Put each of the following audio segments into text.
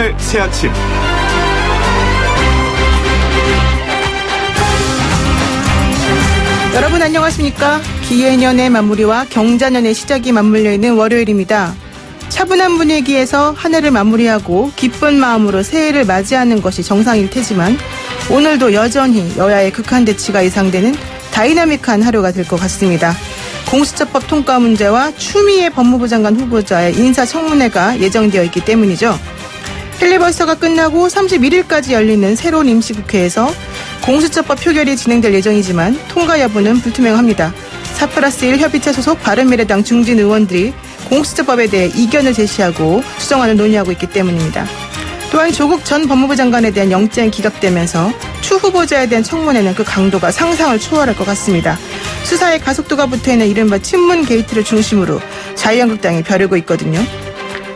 출발 새아침. 여러분 안녕하십니까? 기해년의 마무리와 경자년의 시작이 맞물려 있는 월요일입니다. 차분한 분위기에서 한 해를 마무리하고 기쁜 마음으로 새해를 맞이하는 것이 정상일 테지만 오늘도 여전히 여야의 극한 대치가 예상되는 다이나믹한 하루가 될 것 같습니다. 공수처법 통과 문제와 추미애 법무부 장관 후보자의 인사청문회가 예정되어 있기 때문이죠. 필리버스터가 끝나고 31일까지 열리는 새로운 임시국회에서 공수처법 표결이 진행될 예정이지만 통과 여부는 불투명합니다. 4+1 협의체 소속 바른미래당 중진 의원들이 공수처법에 대해 이견을 제시하고 수정안을 논의하고 있기 때문입니다. 또한 조국 전 법무부 장관에 대한 영장이 기각되면서 추 후보자에 대한 청문회는 그 강도가 상상을 초월할 것 같습니다. 수사에 가속도가 붙어있는 이른바 친문 게이트를 중심으로 자유한국당이 벼르고 있거든요.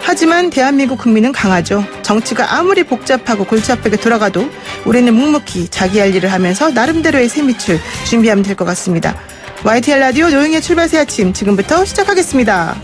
하지만 대한민국 국민은 강하죠. 정치가 아무리 복잡하고 골치 아프게 돌아가도 우리는 묵묵히 자기 할 일을 하면서 나름대로의 새밑을 준비하면 될 것 같습니다. YTN 라디오 노영의 출발 새 아침 지금부터 시작하겠습니다.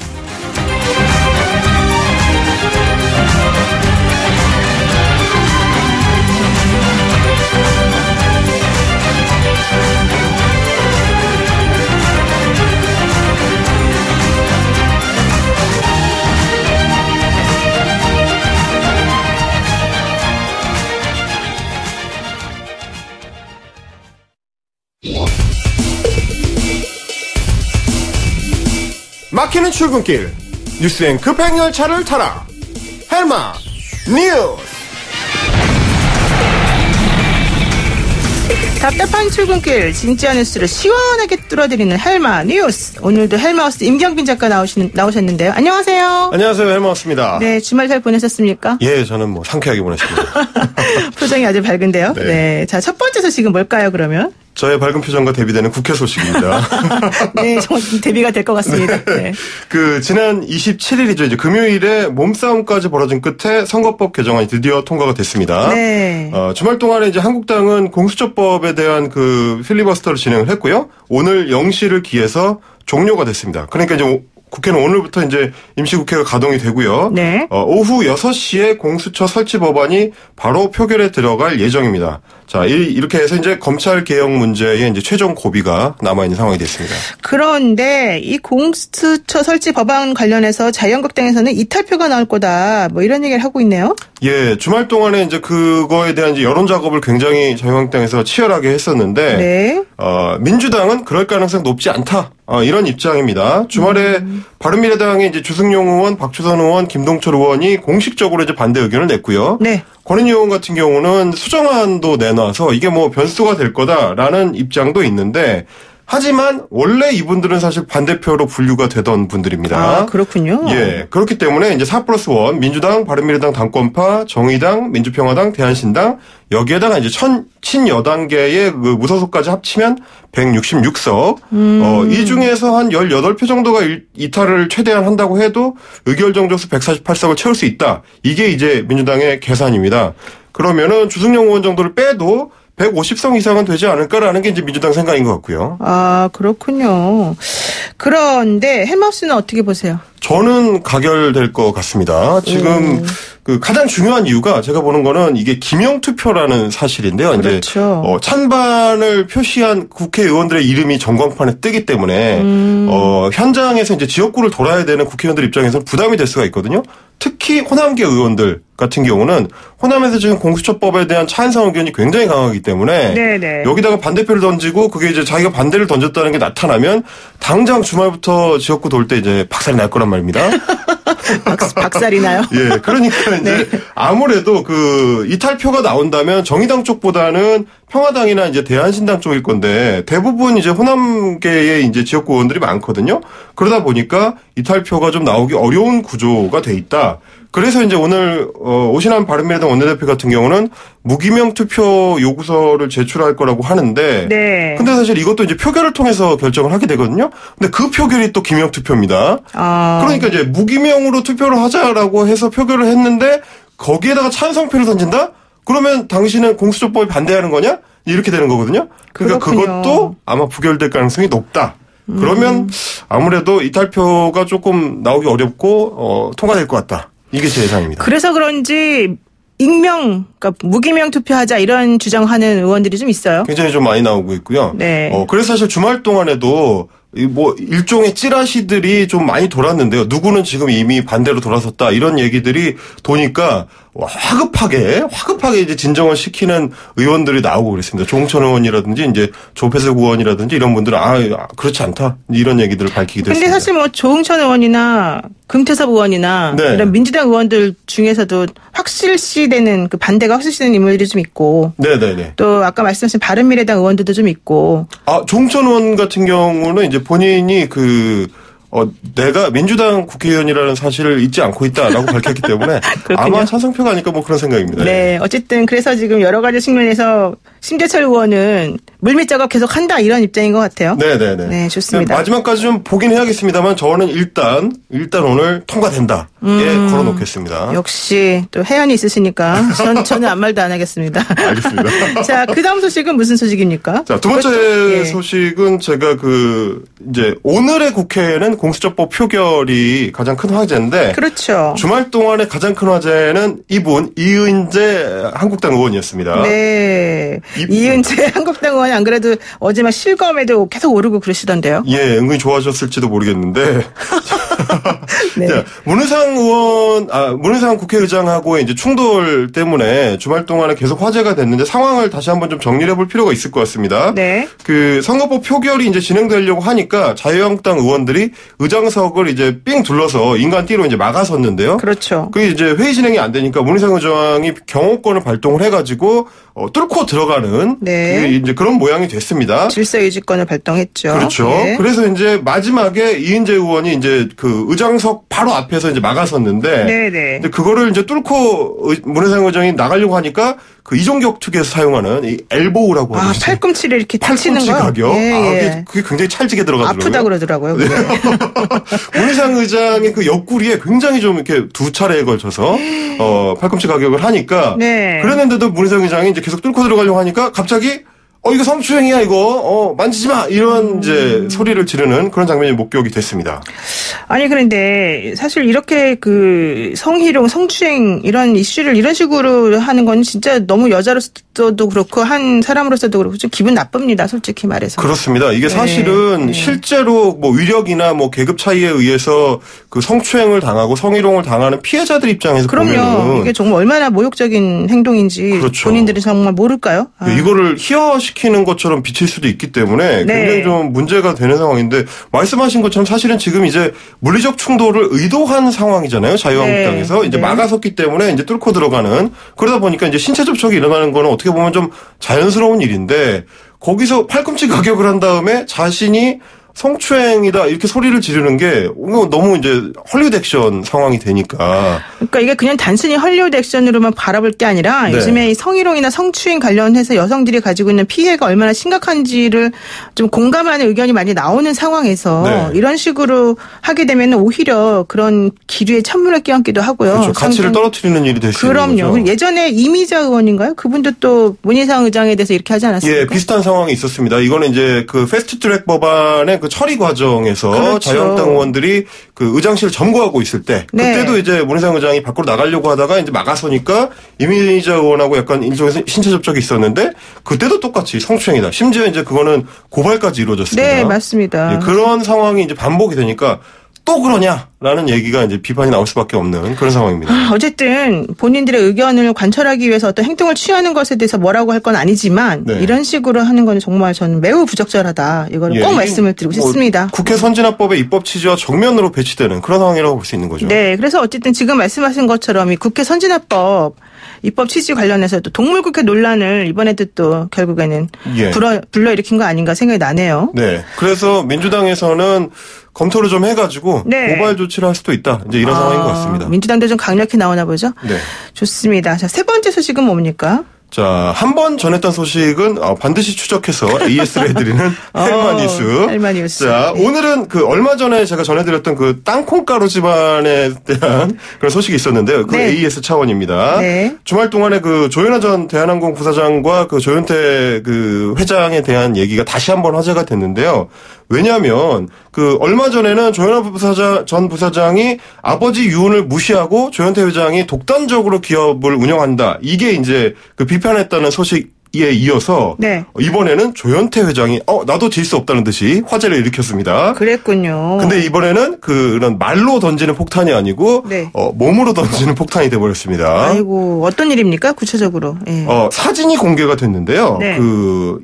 막히는 출근길 뉴스엔 급행열차를 타라. 헬마 뉴스. 답답한 출근길 진짜 뉴스를 시원하게 뚫어드리는 헬마 뉴스. 오늘도 헬마우스 임경빈 작가 나오셨는데요. 안녕하세요. 안녕하세요. 헬마우스입니다. 네, 주말 잘 보내셨습니까? 예, 저는 상쾌하게 보냈습니다. 표정이 아주 밝은데요. 네. 네. 자, 첫 번째 소식은 뭘까요, 그러면? 저의 밝은 표정과 대비되는 국회 소식입니다. 네, 정말 대비가 될 것 같습니다. 네. 지난 27일이죠. 이제 금요일에 몸싸움까지 벌어진 끝에 선거법 개정안이 드디어 통과가 됐습니다. 네. 주말 동안에 이제 한국당은 공수처법에 대한 필리버스터를 진행을 했고요. 오늘 0시를 기해서 종료가 됐습니다. 그러니까 이제 국회는 오늘부터 이제 임시국회가 가동이 되고요. 네. 오후 6시에 공수처 설치 법안이 바로 표결에 들어갈 예정입니다. 자, 이렇게 해서 이제 검찰 개혁 문제에 이제 최종 고비가 남아있는 상황이 됐습니다. 그런데 이 공수처 설치 법안 관련해서 자유한국당에서는 이탈표가 나올 거다. 뭐 이런 얘기를 하고 있네요. 예, 주말 동안에 이제 그거에 대한 이제 여론 작업을 굉장히 자유한국당에서 치열하게 했었는데, 네. 민주당은 그럴 가능성 높지 않다. 이런 입장입니다. 주말에 바른미래당의 이제 주승용 의원, 박주선 의원, 김동철 의원이 공식적으로 이제 반대 의견을 냈고요. 네. 권은희 의원 같은 경우는 수정안도 내놔서 이게 뭐 변수가 될 거다라는 입장도 있는데, 하지만 원래 이분들은 사실 반대표로 분류가 되던 분들입니다. 아, 그렇군요. 예. 그렇기 때문에 이제 4+1 민주당, 바른미래당 당권파, 정의당, 민주평화당, 대한신당 여기에다가 이제 친여당계의 무소속까지 합치면 166석. 이 중에서 한 18표 정도가 이탈을 최대한 한다고 해도 의결 정족수 148석을 채울 수 있다. 이게 이제 민주당의 계산입니다. 그러면은 주승용 의원 정도를 빼도 150석 이상은 되지 않을까라는 게 이제 민주당 생각인 것 같고요. 아, 그렇군요. 그런데 헬마우스는 어떻게 보세요? 저는 가결될 것 같습니다. 지금 가장 중요한 이유가 제가 보는 거는 이게 기명 투표라는 사실인데요. 그렇죠. 이제 찬반을 표시한 국회의원들의 이름이 전광판에 뜨기 때문에 현장에서 이제 지역구를 돌아야 되는 국회의원들 입장에서는 부담이 될 수가 있거든요. 특히 호남계 의원들 같은 경우는 호남에서 지금 공수처법에 대한 찬성 의견이 굉장히 강하기 때문에 네네. 여기다가 반대표를 던지고 그게 이제 자기가 반대를 던졌다는 게 나타나면 당장 주말부터 지역구 돌 때 이제 박살이 날 거란 말입니다. 박살이 나요? 예, 그러니까 이제 네. 아무래도 이탈표가 나온다면 정의당 쪽보다는 평화당이나 이제 대한신당 쪽일 건데 대부분 이제 호남계의 이제 지역구 의원들이 많거든요. 그러다 보니까 이탈표가 좀 나오기 어려운 구조가 돼 있다. 그래서 이제 오늘 오신환 바른미래당 원내대표 같은 경우는 무기명 투표 요구서를 제출할 거라고 하는데, 네. 근데 사실 이것도 이제 표결을 통해서 결정을 하게 되거든요. 근데 그 표결이 또 기명 투표입니다. 그러니까 이제 무기명으로 투표를 하자라고 해서 표결을 했는데 거기에다가 찬성표를 던진다? 그러면 당신은 공수처법에 반대하는 거냐? 이렇게 되는 거거든요. 그러니까 그렇군요. 그것도 아마 부결될 가능성이 높다. 그러면 아무래도 이탈표가 조금 나오기 어렵고 통과될 것 같다. 이게 제 예상입니다. 그래서 그런지 그러니까 무기명 투표하자 이런 주장하는 의원들이 좀 있어요. 굉장히 좀 많이 나오고 있고요. 네. 그래서 사실 주말 동안에도 뭐 일종의 찌라시들이 좀 많이 돌았는데요. 누구는 지금 이미 반대로 돌아섰다 이런 얘기들이 도니까 화급하게 이제 진정을 시키는 의원들이 나오고 그랬습니다. 조홍천 의원이라든지 이제 조폐석 의원이라든지 이런 분들은 그렇지 않다 이런 얘기들을 밝히기도 했습니다. 근데 사실 뭐 조홍천 의원이나 금태섭 의원이나 네. 이런 민주당 의원들 중에서도 확실시되는 그 반대가 확실시되는 인물들이 좀 있고. 네네네. 또 아까 말씀하신 바른미래당 의원들도 좀 있고. 조홍천 의원 같은 경우는 이제 본인이 내가 민주당 국회의원이라는 사실을 잊지 않고 있다라고 밝혔기 때문에 아마 찬성표가 아닐까 뭐 그런 생각입니다. 네. 어쨌든 그래서 지금 여러 가지 측면에서 심재철 의원은 물밑 작업 계속 한다 이런 입장인 것 같아요. 네네네. 네, 좋습니다. 마지막까지 좀 보긴 해야겠습니다만 저는 일단 오늘 통과된다. 걸어놓겠습니다. 역시 또 해안이 있으시니까 저는 아무 말도 안 하겠습니다. 알겠습니다. 자, 그 다음 소식은 무슨 소식입니까? 자, 두 번째 소식은 제가 이제 오늘의 국회에는 공수처법 표결이 가장 큰 화제인데. 그렇죠. 주말 동안에 가장 큰 화제는 이은재 한국당 의원이었습니다. 네. 이은재 한국당 의원이 안 그래도 어제 막 실검에도 계속 오르고 그러시던데요. 예, 은근히 좋아하셨을지도 모르겠는데. 네. 자, 문희상 국회의장하고의 이제 충돌 때문에 주말 동안에 계속 화제가 됐는데 상황을 다시 한번 좀 정리해 볼 필요가 있을 것 같습니다. 네. 선거법 표결이 이제 진행되려고 하니까 자유한국당 의원들이 의장석을 이제 삥 둘러서 인간띠로 이제 막아섰는데요. 그렇죠. 그게 이제 회의 진행이 안 되니까 문희상 의장이 경호권을 발동을 해가지고 뚫고 들어가는 네. 이제 그런 모양이 됐습니다. 질서유지권을 발동했죠. 그렇죠. 네. 그래서 이제 마지막에 이은재 의원이 이제 그 의장석 바로 앞에서 이제 막아섰는데, 네네. 근데 그거를 이제 뚫고 문희상 의장이 나가려고 하니까 그 이종격 측에서 사용하는 이 엘보우라고 하죠. 팔꿈치를 이렇게 치는 팔꿈치 거. 가격. 예. 그게 굉장히 찰지게 들어가더라고요. 아프다 그러더라고요. 네. 문희상 의장의 그 옆구리에 굉장히 좀 이렇게 두 차례에 걸쳐서 팔꿈치 가격을 하니까. 네. 그랬는데도 문희상 의장이 이제 계속 뚫고 들어가려고 하니까 갑자기 이거 성추행이야, 이거. 만지지 마! 이런 이제 소리를 지르는 그런 장면이 목격이 됐습니다. 아니, 그런데 사실 이렇게 성희롱, 성추행 이런 이슈를 이런 식으로 하는 건 진짜 너무 여자로서도 그렇고 한 사람으로서도 그렇고 좀 기분 나쁩니다, 솔직히 말해서. 그렇습니다. 이게 사실은 실제로 뭐 위력이나 뭐 계급 차이에 의해서 그 성추행을 당하고 성희롱을 당하는 피해자들 입장에서 그럼요. 보면은 이게 정말 얼마나 모욕적인 행동인지 그렇죠. 본인들이 정말 모를까요? 이거를 희화시키는 것처럼 비칠 수도 있기 때문에 굉장히 좀 문제가 되는 상황인데 말씀하신 것처럼 사실은 지금 이제 물리적 충돌을 의도한 상황이잖아요. 자유한국당에서 이제 막아섰기 때문에 이제 뚫고 들어가는 그러다 보니까 이제 신체 접촉이 일어나는 거는 어떻게 보면 좀 자연스러운 일인데 거기서 팔꿈치 가격을 한 다음에 자신이 성추행이다 이렇게 소리를 지르는 게 너무 이제 헐리우드 액션 상황이 되니까. 그러니까 이게 그냥 단순히 헐리우드 액션으로만 바라볼 게 아니라 요즘에 이 성희롱이나 성추행 관련해서 여성들이 가지고 있는 피해가 얼마나 심각한지를 좀 공감하는 의견이 많이 나오는 상황에서 이런 식으로 하게 되면 오히려 그런 기류에 찬물을 끼얹기도 하고요. 그렇죠. 가치를 떨어뜨리는 일이 될 수 있는 거죠. 그럼요. 예전에 이미자 의원인가요? 그분도 또 문희상 의장에 대해서 이렇게 하지 않았습니까? 예, 비슷한 상황이 있었습니다. 이거는 이제 그 패스트트랙 법안의 그 처리 과정에서 그렇죠. 자유한국당 의원들이 그 의장실 점거하고 있을 때 그때도 이제 문희상 의장이 밖으로 나가려고 하다가 이제 막아서니까 이미자 의원하고 약간 일종의 신체 접촉이 있었는데 그때도 똑같이 성추행이다. 심지어 이제 그거는 고발까지 이루어졌습니다. 네, 맞습니다. 예, 그런 상황이 이제 반복이 되니까 또 그러냐라는 얘기가 이제 비판이 나올 수밖에 없는 그런 상황입니다. 어쨌든 본인들의 의견을 관철하기 위해서 어떤 행동을 취하는 것에 대해서 뭐라고 할 건 아니지만 이런 식으로 하는 건 정말 저는 매우 부적절하다. 이걸 꼭 말씀을 드리고 싶습니다. 국회 선진화법의 입법 취지와 정면으로 배치되는 그런 상황이라고 볼 수 있는 거죠. 네. 그래서 어쨌든 지금 말씀하신 것처럼 이 국회 선진화법 입법 취지 관련해서 또 동물국회 논란을 이번에도 또 결국에는 불러일으킨 거 아닌가 생각이 나네요. 네. 그래서 민주당에서는 검토를 좀 해가지고 고발 조치를 할 수도 있다. 이제 이런 상황인 것 같습니다. 민주당도 좀 강력히 나오나 보죠. 네. 좋습니다. 자, 세 번째 소식은 뭡니까? 자, 한 번 전했던 소식은 반드시 추적해서 AS를 해드리는 헬마니스. 헬마니스. 자, 네. 오늘은 얼마 전에 제가 전해드렸던 땅콩가루 집안에 대한 그런 소식이 있었는데요. 그 네. AS 차원입니다. 네. 주말 동안에 조현아 전 대한항공 부사장과 조현태 회장에 대한 얘기가 다시 한번 화제가 됐는데요. 왜냐하면 얼마 전에는 조현아 전 부사장이 아버지 유언을 무시하고 조현태 회장이 독단적으로 기업을 운영한다. 이게 이제 비판했다는 소식에 이어서 네. 이번에는 조현태 회장이 나도 질 수 없다는 듯이 화제를 일으켰습니다. 그랬군요. 근데 이번에는 그런 말로 던지는 폭탄이 아니고 네. 몸으로 던지는 폭탄이 돼버렸습니다. 아이고 어떤 일입니까 구체적으로? 예. 사진이 공개가 됐는데요. 네.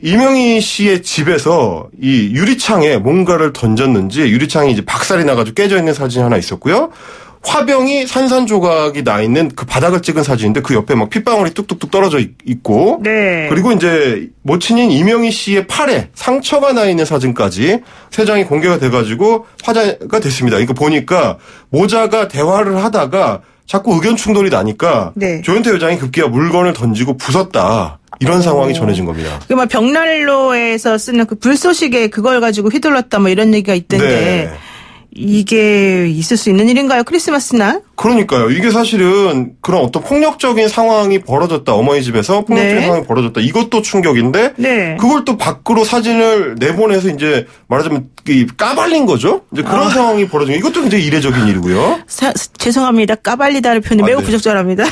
이명희 씨의 집에서 이 유리창에 뭔가를 던졌는지 유리창이 이제 박살이 나가지고 깨져 있는 사진이 하나 있었고요. 화병이 산산조각이 나 있는 바닥을 찍은 사진인데 그 옆에 막 핏방울이 뚝뚝뚝 떨어져 있고 네. 그리고 이제 모친인 이명희 씨의 팔에 상처가 나 있는 사진까지 세 장이 공개가 돼가지고 화제가 됐습니다. 이거 보니까 모자가 대화를 하다가 자꾸 의견 충돌이 나니까 네. 조현태 회장이 급기야 물건을 던지고 부쉈다. 이런 상황이 전해진 겁니다. 벽난로에서 쓰는 불쏘시개 그걸 가지고 휘둘렀다 이런 얘기가 있던데 네. 이게 있을 수 있는 일인가요? 크리스마스 날? 그러니까요. 이게 사실은 그런 어떤 폭력적인 상황이 벌어졌다. 어머니 집에서 폭력적인 네. 상황이 벌어졌다. 이것도 충격인데 네. 그걸 또 밖으로 사진을 내보내서 이제 말하자면 까발린 거죠. 이제 그런 상황이 벌어진 게 이것도 굉장히 이례적인 일이고요. 죄송합니다. 까발리다를 표현이 매우 네. 부적절합니다.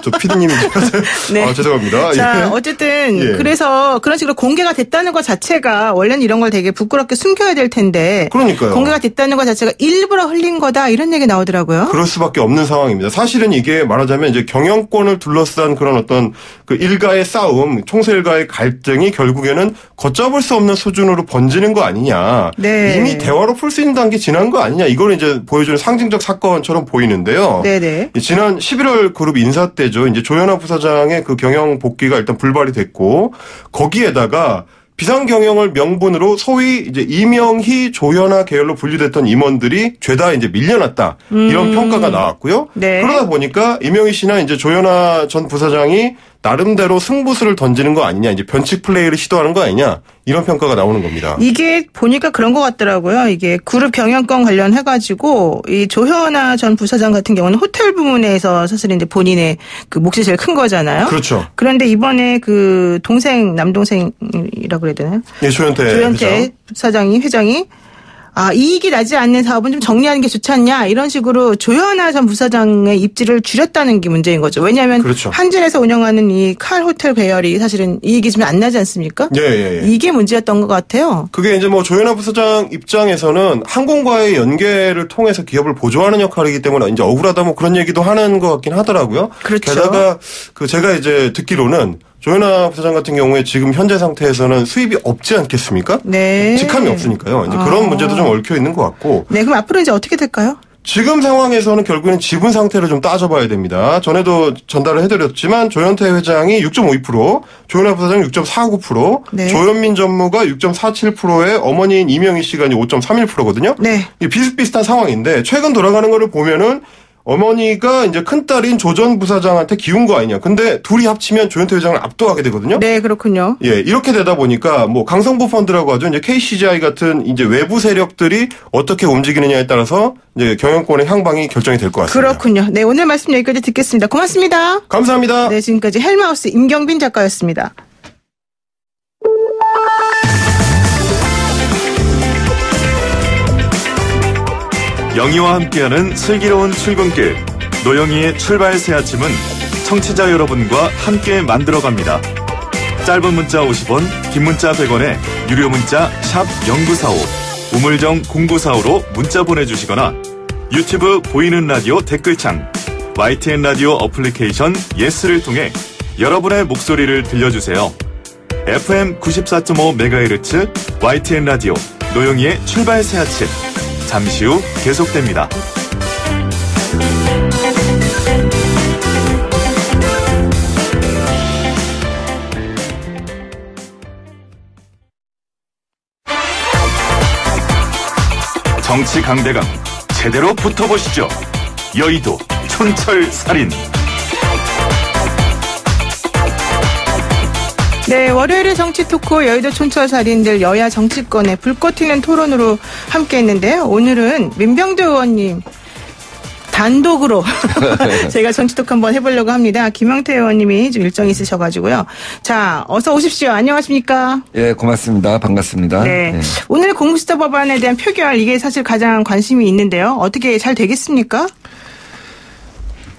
저 피디님이 네. 죄송합니다. 자, 예. 어쨌든 예. 그래서 그런 식으로 공개가 됐다는 것 자체가 원래는 이런 걸 되게 부끄럽게 숨겨야 될 텐데 그러니까요. 공개가 됐다는 것 자체가 일부러 흘린 거다 이런 얘기 나오더라고요. 그럴 수밖에 없는 상황입니다. 사실은 이게 말하자면 이제 경영권을 둘러싼 그런 어떤 일가의 싸움, 총수 일가의 갈등이 결국에는 걷잡을 수 없는 수준으로 번지는 거 아니냐. 네. 이미 대화로 풀 수 있는 단계 지난 거 아니냐. 이걸 이제 보여주는 상징적 사건처럼 보이는데요. 네네. 지난 11월 그룹 인사 때죠. 이제 조현아 부사장의 경영 복귀가 일단 불발이 됐고 거기에다가 비상 경영을 명분으로 소위 이제 이명희, 조현아 계열로 분류됐던 임원들이 죄다 이제 밀려났다. 이런 평가가 나왔고요. 네. 그러다 보니까 이명희 씨나 이제 조현아 전 부사장이 나름대로 승부수를 던지는 거 아니냐, 이제 변칙 플레이를 시도하는 거 아니냐, 이런 평가가 나오는 겁니다. 이게 보니까 그런 것 같더라고요. 이게 그룹 경영권 관련해가지고 이 조현아 전 부사장 같은 경우는 호텔 부문에서 사실 이제 본인의 몫이 제일 큰 거잖아요. 그렇죠. 그런데 이번에 남동생이라고 그래야 되나요? 네, 조현태 회장이 이익이 나지 않는 사업은 좀 정리하는 게 좋지 않냐 이런 식으로 조현아 전 부사장의 입지를 줄였다는 게 문제인 거죠. 왜냐하면 그렇죠. 한진에서 운영하는 이 칼 호텔 배열이 사실은 이익이 좀 안 나지 않습니까? 예. 이게 문제였던 것 같아요. 그게 이제 조현아 부사장 입장에서는 항공과의 연계를 통해서 기업을 보조하는 역할이기 때문에 이제 억울하다 그런 얘기도 하는 것 같긴 하더라고요. 그렇죠. 게다가 제가 이제 듣기로는 조현아 부사장 같은 경우에 지금 현재 상태에서는 수입이 없지 않겠습니까? 네. 직함이 없으니까요. 이제 그런 문제도 좀 얽혀 있는 것 같고. 네, 그럼 앞으로 이제 어떻게 될까요? 지금 상황에서는 결국에는 지분 상태를 좀 따져봐야 됩니다. 전에도 전달을 해드렸지만 조현태 회장이 6.52%, 조현아 부사장이 6.49%, 네. 조현민 전무가 6.47%의 어머니인 이명희 씨가 이제 5.31%거든요. 네. 이게 비슷비슷한 상황인데 최근 돌아가는 거를 보면은 어머니가 이제 큰딸인 조 전 부사장한테 기운 거 아니냐. 근데 둘이 합치면 조현태 회장을 압도하게 되거든요. 네, 그렇군요. 예, 이렇게 되다 보니까 강성부 펀드라고 하죠. 이제 KCGI 같은 이제 외부 세력들이 어떻게 움직이느냐에 따라서 이제 경영권의 향방이 결정이 될 것 같습니다. 그렇군요. 네, 오늘 말씀 여기까지 듣겠습니다. 고맙습니다. 감사합니다. 네, 지금까지 헬마우스 임경빈 작가였습니다. 영희와 함께하는 슬기로운 출근길 노영희의 출발 새 아침은 청취자 여러분과 함께 만들어갑니다. 짧은 문자 50원, 긴 문자 100원에 유료 문자 샵 0945 우물정 0945로 문자 보내주시거나 유튜브 보이는 라디오 댓글창 YTN 라디오 어플리케이션 예스를 통해 여러분의 목소리를 들려주세요. FM 94.5MHz YTN 라디오 노영희의 출발 새 아침 잠시 후 계속됩니다. 정치 강대강 제대로 붙어보시죠. 여의도 촌철살인. 네, 월요일의 정치 토크 여의도 촌철살인들 여야 정치권의 불꽃 튀는 토론으로 함께했는데요. 오늘은 민병두 의원님 단독으로 저희가 정치 토크 한번 해보려고 합니다. 김영태 의원님이 좀 일정이 있으셔가지고요. 자, 어서 오십시오. 안녕하십니까? 예, 고맙습니다. 반갑습니다. 네, 예. 오늘 공수처 법안에 대한 표결 이게 사실 가장 관심이 있는데요. 어떻게 잘 되겠습니까?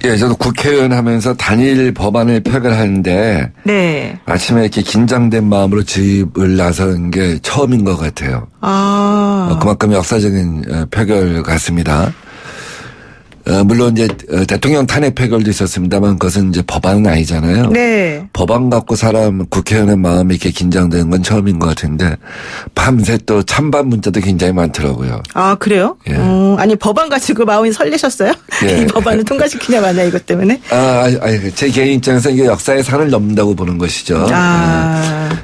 예, 저도 국회의원 하면서 단일 법안을 표결하는데 네. 아침에 이렇게 긴장된 마음으로 집을 나선 게 처음인 것 같아요. 그만큼 역사적인 표결 같습니다. 물론 이제 대통령 탄핵 표결도 있었습니다만 그것은 이제 법안은 아니잖아요. 네. 법안 갖고 국회의원의 마음이 이렇게 긴장되는 건 처음인 것 같은데 밤새 또 찬반 문자도 굉장히 많더라고요. 아, 그래요? 예. 아니, 법안 가지고 마음이 설레셨어요? 예. 이 법안을 통과시키냐 마냐 이것 때문에? 제 개인 입장에서 이게 역사의 산을 넘는다고 보는 것이죠.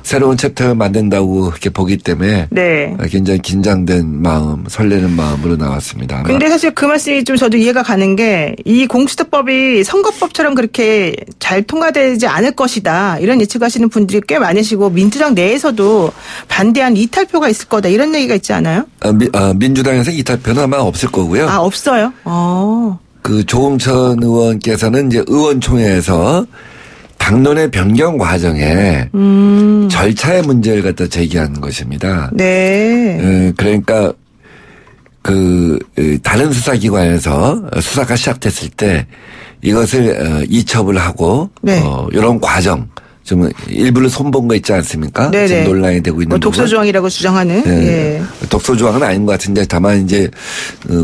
새로운 챕터를 만든다고 이렇게 보기 때문에 네. 굉장히 긴장된 마음, 설레는 마음으로 나왔습니다. 근데 사실 그 말씀이 좀 저도 이해가 가는 게 이 공수처법이 선거법처럼 그렇게 잘 통과되지 않을 것이다. 이런 예측하시는 분들이 꽤 많으시고 민주당 내에서도 반대한 이탈표가 있을 거다. 이런 얘기가 있지 않아요? 민주당에서 이탈표는 아마 없을 거고요. 아, 없어요? 그 조응천 의원께서는 이제 의원총회에서 당론의 변경 과정에 절차의 문제를 갖다 제기한 것입니다. 네. 그러니까 다른 수사기관에서 수사가 시작됐을 때 이것을 이첩을 하고 네. 이런 과정 좀 일부를 손본 거 있지 않습니까? 네네. 지금 논란이 되고 있는 독소조항이라고 주장하는. 네. 예. 독소조항은 아닌 것 같은데 다만 이제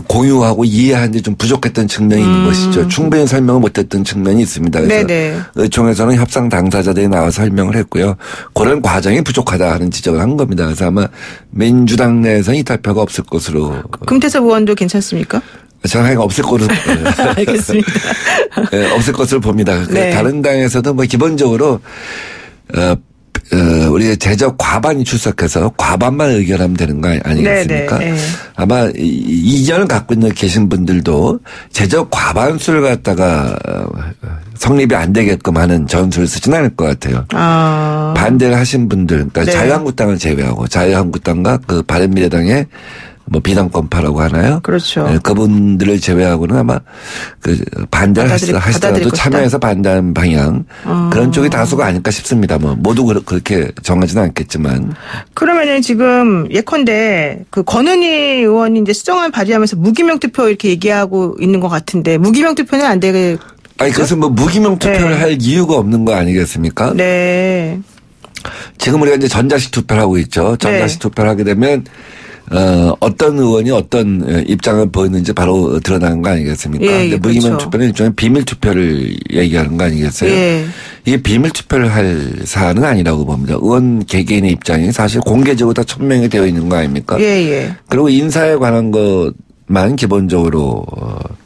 공유하고 이해하는데 좀 부족했던 측면이 있는 것이죠. 충분히 설명을 못했던 측면이 있습니다. 그래서 네네. 의총에서는 협상 당사자들이 나와서 설명을 했고요. 그런 과정이 부족하다 하는 지적을 한 겁니다. 그래서 아마 민주당 내에서는 이탈표가 없을 것으로. 금태섭 의원도 괜찮습니까? 저는 없을 것으로. 알겠습니다. 네, 없을 것으로 봅니다. 네. 다른 당에서도 뭐 기본적으로 우리 제적 과반이 출석해서 과반만 의결하면 되는 거 아니겠습니까? 네네. 네. 아마 이견을 갖고 계신 분들도 제적 과반수를 갖다가 성립이 안 되게끔 하는 전술을 쓰지는 않을 것 같아요. 반대를 하신 분들, 그러니까 네. 자유한국당을 제외하고 자유한국당과 그 바른미래당의 뭐 비당권파라고 하나요? 그렇죠. 네, 그분들을 제외하고는 아마 반대를 하시더라도 참여해서 반대하는 방향 그런 쪽이 다수가 아닐까 싶습니다. 뭐 모두 그렇게 정하지는 않겠지만. 그러면은 지금 예컨대 그 권은희 의원이 이제 수정안 발의하면서 무기명 투표 이렇게 얘기하고 있는 것 같은데 무기명 투표는 안 되게. 아니 그래서 뭐 무기명 투표를 네. 할 이유가 없는 거 아니겠습니까? 네. 지금 우리가 이제 전자식 투표를 하고 있죠. 전자식 네. 투표를 하게 되면 어떤 의원이 어떤 입장을 보였는지 바로 드러나는 거 아니겠습니까? 예, 근데 무기명 그렇죠. 투표는 일종의 비밀 투표를 얘기하는 거 아니겠어요? 예. 이게 비밀 투표를 할 사안은 아니라고 봅니다. 의원 개개인의 입장이 사실 공개적으로 다 천명이 되어 있는 거 아닙니까? 예. 그리고 인사에 관한 것만 기본적으로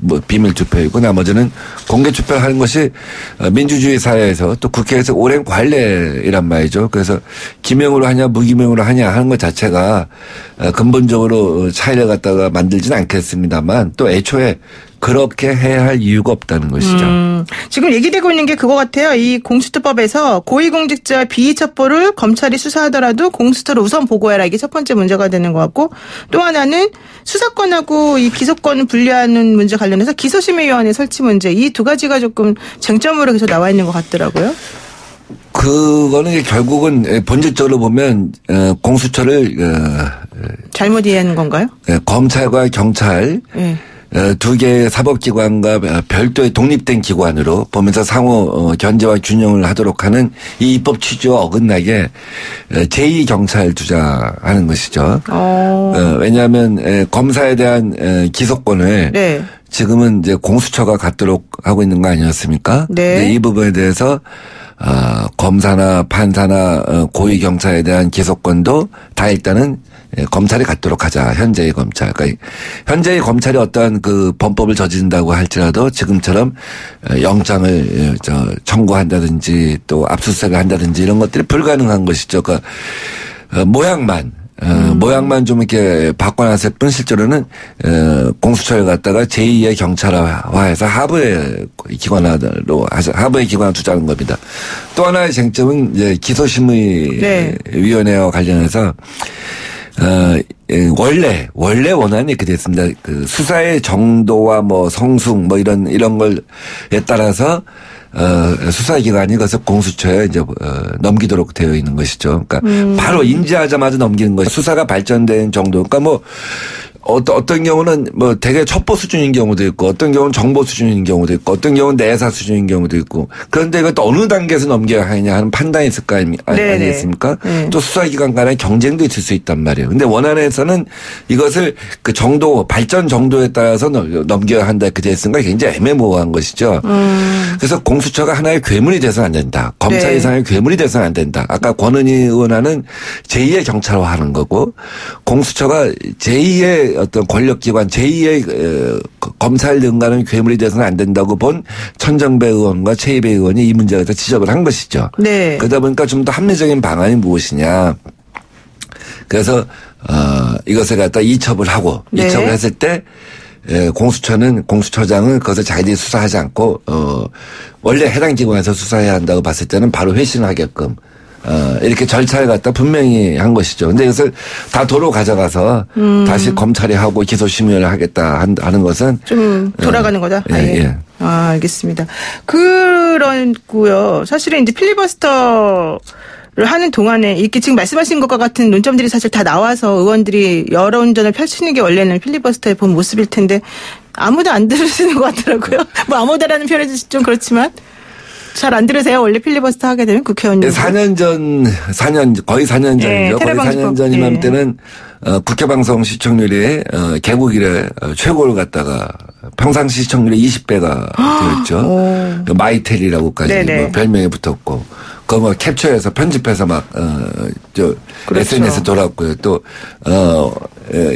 뭐 비밀 투표이고 나머지는 공개 투표를 하는 것이 민주주의 사회에서 또 국회에서 오랜 관례이란 말이죠. 그래서 기명으로 하냐 무기명으로 하냐 하는 것 자체가 근본적으로 차이를 갖다가 만들지는 않겠습니다만 또 애초에 그렇게 해야 할 이유가 없다는 것이죠. 지금 얘기되고 있는 게 그거 같아요. 이 공수처법에서 고위공직자 비위 첩보를 검찰이 수사하더라도 공수처를 우선 보고해라. 이게 첫 번째 문제가 되는 것 같고 또 하나는 수사권하고 이 기소권을 분리하는 문제 관련해서 기소심의위원회 설치 문제 이 두 가지가 조금 쟁점으로 계속 나와 있는 것 같더라고요. 그거는 결국은 본질적으로 보면 공수처를 잘못 이해하는 건가요? 검찰과 경찰 네. 두 개의 사법기관과 별도의 독립된 기관으로 보면서 상호 견제와 균형을 하도록 하는 이 입법 취지와 어긋나게 제2경찰 두자하는 것이죠. 왜냐하면 검사에 대한 기소권을 네. 지금은 이제 공수처가 갖도록 하고 있는 거 아니었습니까? 네. 이 부분에 대해서 검사나 판사나 고위경찰에 대한 기소권도 다 일단은 검찰이 갖도록 하자. 현재의 검찰. 그러니까 현재의 검찰이 어떠한 그 범법을 저지른다고 할지라도 지금처럼 영장을 청구한다든지 또 압수수색을 한다든지 이런 것들이 불가능한 것이죠. 그러니까 모양만 모양만 좀 이렇게 바꿔놨을 뿐 실제로는 공수처를 갖다가 제2의 경찰화해서 하부의 기관으로 하부의 기관을 두자는 겁니다. 또 하나의 쟁점은 이제 기소심의위원회와 관련해서 원래 원안이 이렇게 됐습니다. 그 수사의 정도와 뭐 성숙 뭐 이런 걸에 따라서 수사기관이 그래서 공수처에 이제 넘기도록 되어 있는 것이죠. 그러니까 바로 인지하자마자 넘기는 것. 수사가 발전된 정도. 그러니까 뭐 어떤 경우는 뭐 되게 첩보 수준인 경우도 있고 어떤 경우는 정보 수준인 경우도 있고 어떤 경우는 내사 수준인 경우도 있고 그런데 이것도 어느 단계에서 넘겨야 하느냐 하는 판단이 있을 거 아니겠습니까? 또 수사기관 간의 경쟁도 있을 수 있단 말이에요. 근데 원안에서는 이것을 그 정도 발전 정도에 따라서 넘겨야 한다 이렇게 됐으니까 굉장히 애매모호한 것이죠. 그래서 공수처가 하나의 괴물이 돼서는 안 된다. 검찰 이상의 괴물이 돼서는 안 된다. 아까 권은희 의원하는 제2의 경찰화하는 거고 공수처가 제2의 어떤 권력기관 제2의 검찰 등과는 괴물이 돼서는 안 된다고 본 천정배 의원과 최이배 의원이 이 문제에 대해서 지적을 한 것이죠. 네. 그러다 보니까 좀 더 합리적인 방안이 무엇이냐. 그래서 이것을 갖다 이첩을 하고 이첩을 했을 때 공수처는 공수처장은 그것을 자기들이 수사하지 않고 원래 해당 기관에서 수사해야 한다고 봤을 때는 바로 회신을 하게끔 이렇게 절차를 갖다 분명히 한 것이죠. 근데 이것을 다 도로 가져가서 다시 검찰이 하고 기소심의를 하겠다 하는 것은 좀 돌아가는 거다. 예. 알겠습니다. 그렇고요. 사실은 이제 필리버스터를 하는 동안에 이렇게 지금 말씀하신 것과 같은 논점들이 사실 다 나와서 의원들이 여론전을 펼치는 게 원래는 필리버스터의 본 모습일 텐데 아무도 안 들으시는 것 같더라고요. 뭐 아무다라는 표현이 좀 그렇지만. 잘 안 들으세요? 원래 필리버스터 하게 되면 국회의원님. 4년 거의 4년 전이죠. 거의 4년 전 이맘때는 국회방송 시청률이 개국 이래 최고를 갖다가 평상시 시청률이 20배가 되었죠. 마이텔이라고까지 뭐 별명이 붙었고. 그거 뭐 캡처해서 편집해서 막 그렇죠. SNS에 돌았고요. 또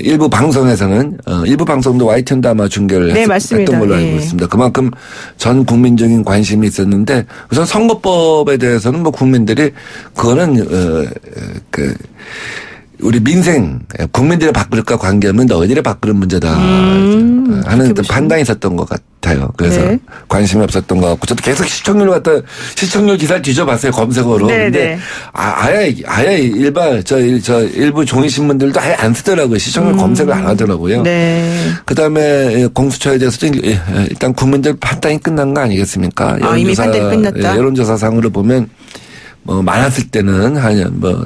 일부 방송에서는 일부 방송도 YTN도 아마 중계를 했던 걸로 알고 있습니다. 그만큼 전 국민적인 관심이 있었는데 우선 선거법에 대해서는 뭐 국민들이 그거는 우리 민생 국민들의 밥그릇과 관계하면 너희들의 밥그릇 문제다 하는 판단이 있었던 것 같아요. 그래서 관심이 없었던 것 같고 저도 계속 시청률 기사를 뒤져봤어요 검색어로. 근데 아예 일부 종이 신문들도 아예 안 쓰더라고요. 시청률 검색을 안 하더라고요. 그다음에 공수처에 대해서도 일단 국민들 판단이 끝난 거 아니겠습니까? 이미 판단이 끝났다. 여론조사상으로 보면. 많았을 때는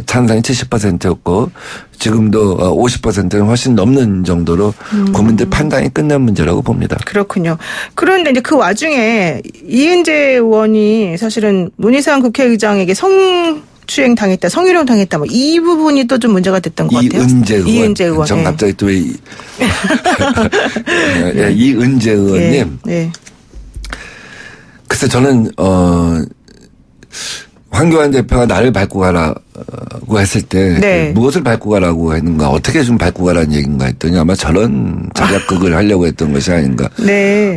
찬성이 70%였고 지금도 50%는 훨씬 넘는 정도로 국민들 판단이 끝난 문제라고 봅니다. 그렇군요. 그런데 이제 그 와중에 이은재 의원이 사실은 문희상 국회의장에게 성추행 당했다, 성희롱 당했다, 이 부분이 또 좀 문제가 됐던 것 같아요. 이은재 의원. 전 갑자기 또 이은재 의원님. 글쎄 저는 황교안 대표가 나를 밟고 가라고 했을 때 무엇을 밟고 가라고 했는가 어떻게 좀 밟고 가라는 얘기인가 했더니 아마 저런 자작극을 하려고 했던 것이 아닌가.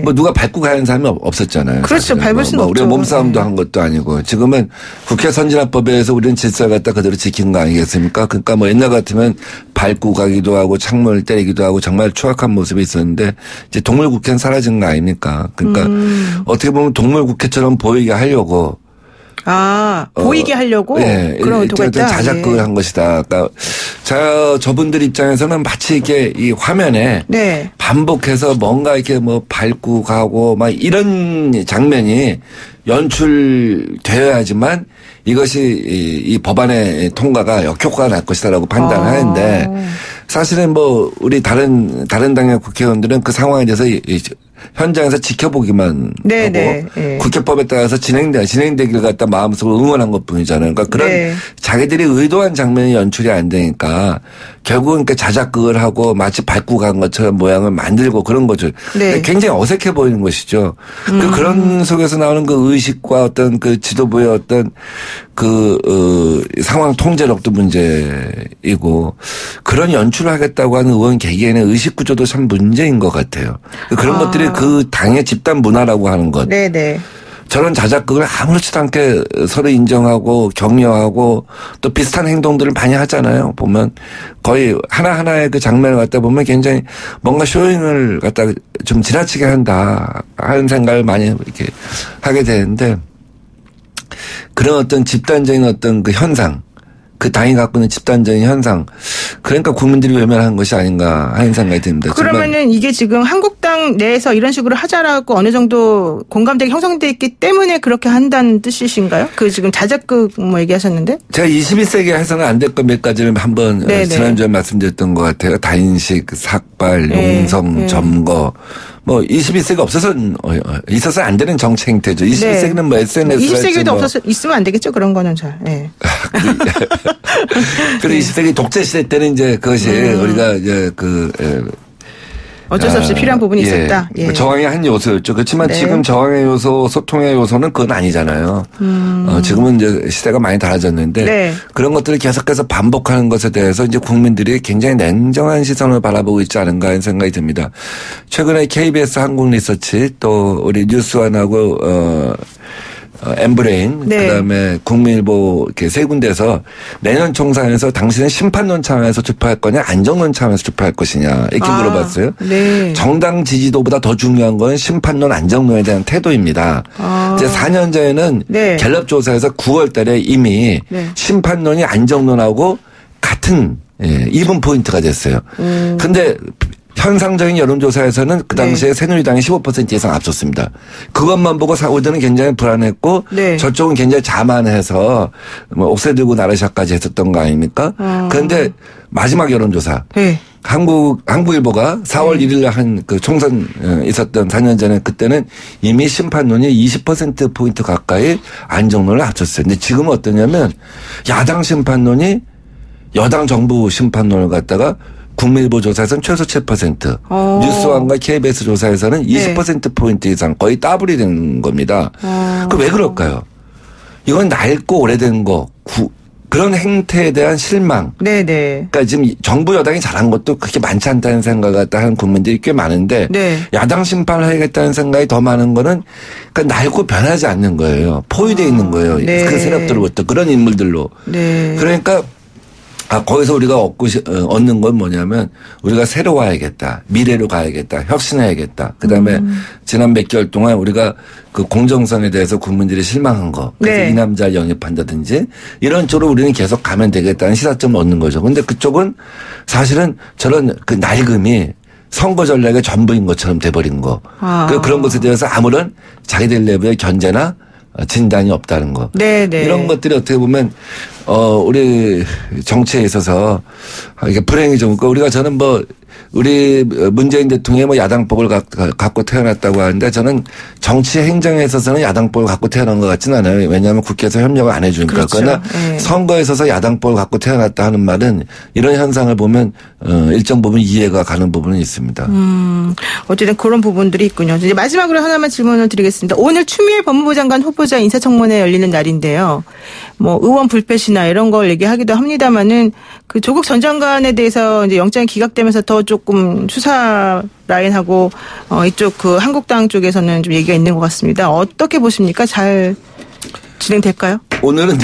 뭐 누가 밟고 가는 사람이 없었잖아요. 그렇죠. 밟을 수는 없죠. 우리가 몸싸움도 한 것도 아니고 지금은 국회 선진화법에 의해서 우리는 질서를 갖다 그대로 지킨 거 아니겠습니까? 그러니까 뭐 옛날 같으면 밟고 가기도 하고 창문을 때리기도 하고 정말 추악한 모습이 있었는데 이제 동물국회는 사라진 거 아닙니까? 그러니까 어떻게 보면 동물국회처럼 보이게 하려고 보이게 하려고? 그런 의도가 있다? 자작극을 한 것이다. 그러니까 저분들 입장에서는 마치 이렇게 이 화면에 반복해서 뭔가 이렇게 뭐 밟고 가고 막 이런 장면이 연출되어야지만 이것이 이 법안의 통과가 역효과가 날 것이다라고 판단하는데 사실은 뭐 우리 다른 당의 국회의원들은 그 상황에 대해서 현장에서 지켜보기만 하고 국회법에 따라서 진행되기를 갖다 마음속으로 응원한 것뿐이잖아요. 그러니까 그런 자기들이 의도한 장면이 연출이 안 되니까 결국은 그 자작극을 하고 마치 밟고 간 것처럼 모양을 만들고 그런 거죠. 굉장히 어색해 보이는 것이죠. 그런 속에서 나오는 그 의식과 어떤 그 지도부의 어떤 상황 통제력도 문제이고 그런 연출을 하겠다고 하는 의원 개개인의 의식 구조도 참 문제인 것 같아요. 그런 것들이 그 당의 집단 문화라고 하는 것. 저런 자작극을 아무렇지도 않게 서로 인정하고 격려하고 또 비슷한 행동들을 많이 하잖아요. 보면 거의 하나하나의 그 장면을 갖다 보면 굉장히 뭔가 쇼잉을 갖다 좀 지나치게 한다 하는 생각을 많이 이렇게 하게 되는데 그런 어떤 집단적인 어떤 그 현상 그 당이 갖고 있는 집단적인 현상 그러니까 국민들이 외면하는 것이 아닌가 하는 생각이 듭니다. 그러면은 이게 지금 한국당 내에서 이런 식으로 하자라고 어느 정도 공감대가 형성돼 있기 때문에 그렇게 한다는 뜻이신가요? 그 지금 자작극 뭐 얘기하셨는데? 제가 21세기에 해서는 안 될 것몇가지를 한번 지난주에 말씀드렸던 것 같아요. 다인식, 삭발, 용성, 점거. 뭐 21세기 있어서 안 되는 정치 행태죠. 21세기는 뭐 SNS가 20세기도 있으면 안 되겠죠. 그런 거는 잘. 네. 그리고 20세기 독재 시대 때는 이제 그것이 우리가 이제 어쩔 수 없이 필요한 부분이 있었다. 예. 저항의 한 요소였죠. 그렇지만 지금 저항의 요소, 소통의 요소는 그건 아니잖아요. 지금은 이제 시대가 많이 달라졌는데 그런 것들을 계속해서 반복하는 것에 대해서 이제 국민들이 굉장히 냉정한 시선을 바라보고 있지 않은가 하는 생각이 듭니다. 최근에 KBS 한국리서치 또 우리 뉴스원하고 엠브레인 그다음에 국민일보 이렇게 세 군데에서 내년 총선에서 당신은 심판론 차원에서 투표할 거냐 안정론 차원에서 투표할 것이냐 이렇게 물어봤어요. 네. 정당 지지도보다 더 중요한 건 심판론 안정론에 대한 태도입니다. 이제 4년 전에는 갤럽 조사에서 9월 달에 이미 심판론이 안정론하고 같은 이분 포인트가 됐어요. 근데 현상적인 여론조사에서는 그 당시에 새누리당이 15% 이상 앞섰습니다. 그것만 보고 사우들은 굉장히 불안했고 저쪽은 굉장히 자만해서 뭐 옥새 들고 나르샤까지 했었던 거 아닙니까? 그런데 마지막 여론조사 한국일보가 4월 1일에 한 그 총선 있었던 4년 전에 그때는 이미 심판론이 20%포인트 가까이 안정론을 앞섰어요. 근데 지금은 어떠냐면 야당 심판론이 여당 정부 심판론을 갖다가 국민일보 조사에서는 최소 7%, 뉴스원과 KBS 조사에서는 20%포인트 이상 거의 더블이 된 겁니다. 그 왜 그럴까요? 이건 낡고 오래된 거, 그런 행태에 대한 실망. 그러니까 지금 정부 여당이 잘한 것도 그렇게 많지 않다는 생각을 갖다 하는 국민들이 꽤 많은데 야당 심판을 해야겠다는 생각이 더 많은 거는 그러니까 낡고 변하지 않는 거예요. 포위되어 있는 거예요. 그 세력들로부터 그런 인물들로. 그러니까 거기서 우리가 얻는 건 뭐냐면 우리가 새로 와야겠다. 미래로 가야겠다. 혁신해야겠다. 그다음에 지난 몇 개월 동안 우리가 그 공정성에 대해서 국민들이 실망한 거. 그래서 이 남자를 영입한다든지 이런 쪽으로 우리는 계속 가면 되겠다는 시사점을 얻는 거죠. 근데 그쪽은 사실은 저런 그 낡음이 선거 전략의 전부인 것처럼 돼버린 거. 그런 것에 대해서 아무런 자기들 내부의 견제나 진단이 없다는 거. 이런 것들이 어떻게 보면 우리 정치에 있어서 이게 불행이죠. 그러니까 우리가 저는 뭐 우리 문재인 대통령이 뭐 야당법을 갖고 태어났다고 하는데 저는 정치 행정에 있어서는 야당법을 갖고 태어난 것 같지는 않아요. 왜냐하면 국회에서 협력을 안 해주니까. 그러나 선거에 있어서 야당법을 갖고 태어났다 하는 말은 이런 현상을 보면 일정 부분 이해가 가는 부분은 있습니다. 어쨌든 그런 부분들이 있군요. 이제 마지막으로 하나만 질문을 드리겠습니다. 오늘 추미애 법무부 장관 후보자 인사청문회 열리는 날인데요. 뭐 의원 불패시나 이런 걸 얘기하기도 합니다만은 그 조국 전 장관에 대해서 이제 영장이 기각되면서 더 조금 수사 라인하고 이쪽 그 한국당 쪽에서는 좀 얘기가 있는 것 같습니다. 어떻게 보십니까? 잘 진행될까요? 오늘은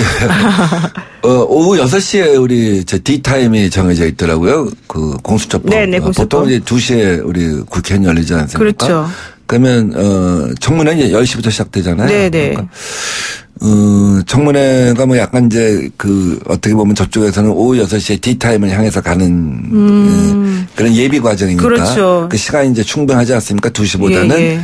오후 6시에 우리 D타임이 정해져 있더라고요. 그 공수처법. 공수처법. 보통 이제 2시에 우리 국회는 열리지 않습니까? 그렇죠. 그러면 청문회는 이제 10시부터 시작되잖아요. 그러니까 청문회가 뭐 약간 이제 그 어떻게 보면 저쪽에서는 오후 6시에 D타임을 향해서 가는 그런 예비 과정이니까 그렇죠. 그 시간이 이제 충분하지 않습니까? 2시보다는.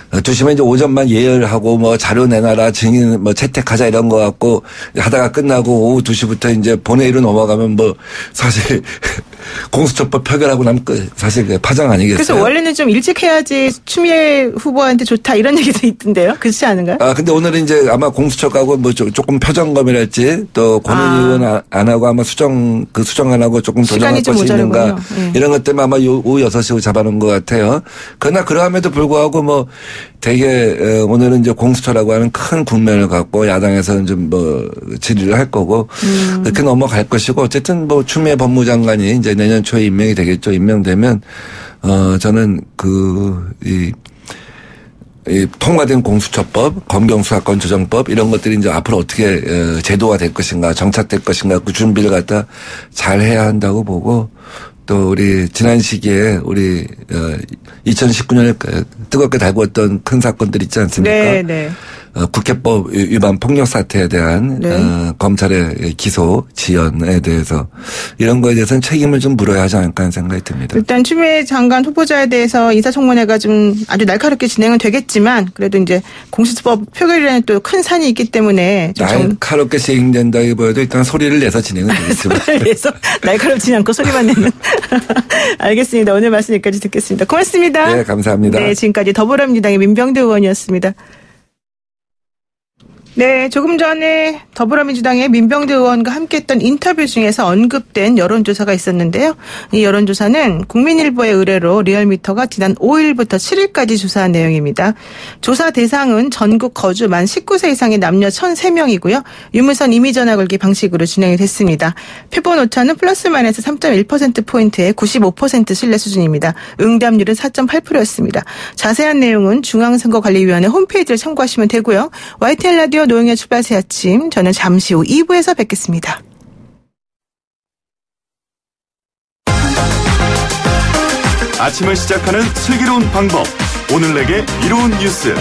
2시면 이제 오전만 예열하고 뭐 자료 내놔라 증인 뭐 채택하자 이런 거 갖고 하다가 끝나고 오후 2시부터 이제 본회의로 넘어가면 뭐 사실 공수처법 표결하고 나면 사실 파장 아니겠어요? 그래서 원래는 좀 일찍 해야지 추미애 후보한테 좋다 이런 얘기도 있던데요. 그렇지 않은가요? 근데 오늘은 이제 아마 공수처하고 뭐 조금 표정검이랄지 또 권은희 의원 안 하고 아마 수정 안 하고 조금 조정할 것이 있는가 이런 것 때문에 아마 오후 6시로 잡아놓은 것 같아요. 그러나 그러함에도 불구하고 뭐 되게 오늘은 이제 공수처라고 하는 큰 국면을 갖고 야당에서는 좀 뭐 질의를 할 거고 그렇게 넘어갈 것이고 어쨌든 뭐 추미애 법무장관이 이제 내년 초에 임명이 되겠죠. 임명되면 저는 이 통과된 공수처법, 검경수사권 조정법 이런 것들이 이제 앞으로 어떻게 제도화 될 것인가, 정착될 것인가 그 준비를 갖다 잘 해야 한다고 보고 또 우리 지난 시기에 우리 2019년에 뜨겁게 달구었던 큰 사건들 있지 않습니까? 네, 네. 국회법 위반 폭력 사태에 대한 검찰의 기소 지연에 대해서 이런 거에 대해서는 책임을 좀 물어야 하지 않을까 하는 생각이 듭니다. 일단 추미애 장관 후보자에 대해서 인사청문회가 좀 아주 날카롭게 진행은 되겠지만 그래도 이제 공수처법 표결이라는 또 큰 산이 있기 때문에 좀 날카롭게 진행된다기보다도 일단 소리를 내서 진행은 되겠습니다. 그래서 날카롭지 않고 소리만 내는. 알겠습니다. 오늘 말씀 여기까지 듣겠습니다. 고맙습니다. 네, 감사합니다. 네, 지금까지 더불어민주당의 민병대 의원이었습니다. 네, 조금 전에 더불어민주당의 민병대 의원과 함께했던 인터뷰 중에서 언급된 여론조사가 있었는데요. 이 여론조사는 국민일보의 의뢰로 리얼미터가 지난 5일부터 7일까지 조사한 내용입니다. 조사 대상은 전국 거주 만 19세 이상의 남녀 1,003명이고요. 유무선 이미전화 걸기 방식으로 진행이 됐습니다. 표본 오차는 플러스 마이너스 3.1%포인트의 95% 신뢰 수준입니다. 응답률은 4.8%였습니다. 자세한 내용은 중앙선거관리위원회 홈페이지를 참고하시면 되고요. YTN 라디오 노영의 출발새 아침, 저는 잠시 후 2부에서 뵙겠습니다. 아침을 시작하는 슬기로운 방법. 오늘 내게 이로운 뉴스.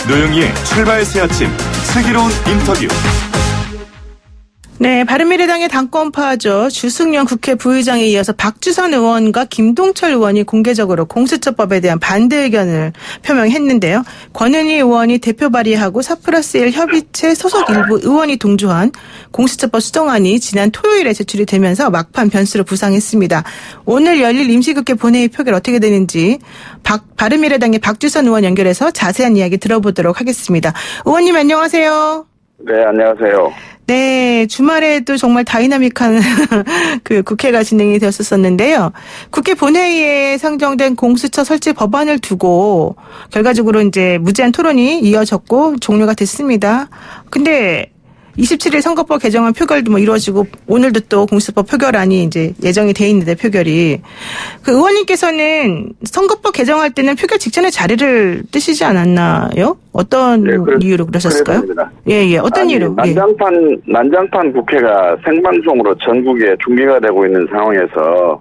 노영희의 출발새 아침 슬기로운 인터뷰. 네, 바른미래당의 당권파죠. 주승용 국회 부의장에 이어서 박주선 의원과 김동철 의원이 공개적으로 공수처법에 대한 반대 의견을 표명했는데요. 권은희 의원이 대표 발의하고 4+1 협의체 소속 일부 의원이 동조한 공수처법 수정안이 지난 토요일에 제출이 되면서 막판 변수로 부상했습니다. 오늘 열릴 임시국회 본회의 표결 어떻게 되는지 바른미래당의 박주선 의원 연결해서 자세한 이야기 들어보도록 하겠습니다. 의원님 안녕하세요. 네, 안녕하세요. 네, 주말에도 정말 다이나믹한 그 국회가 진행이 되었었는데요. 국회 본회의에 상정된 공수처 설치 법안을 두고 결과적으로 이제 무제한 토론이 이어졌고 종료가 됐습니다. 근데 27일 선거법 개정안 표결도 뭐 이루어지고 오늘도 또 공수처법 표결안이 이제 예정이 돼 있는데 표결이 그 의원님께서는 선거법 개정할 때는 표결 직전에 자리를 뜨시지 않았나요? 어떤 이유로 그러셨을까요? 예, 어떤 이유로? 난장판 국회가 생방송으로 전국에 중계가 되고 있는 상황에서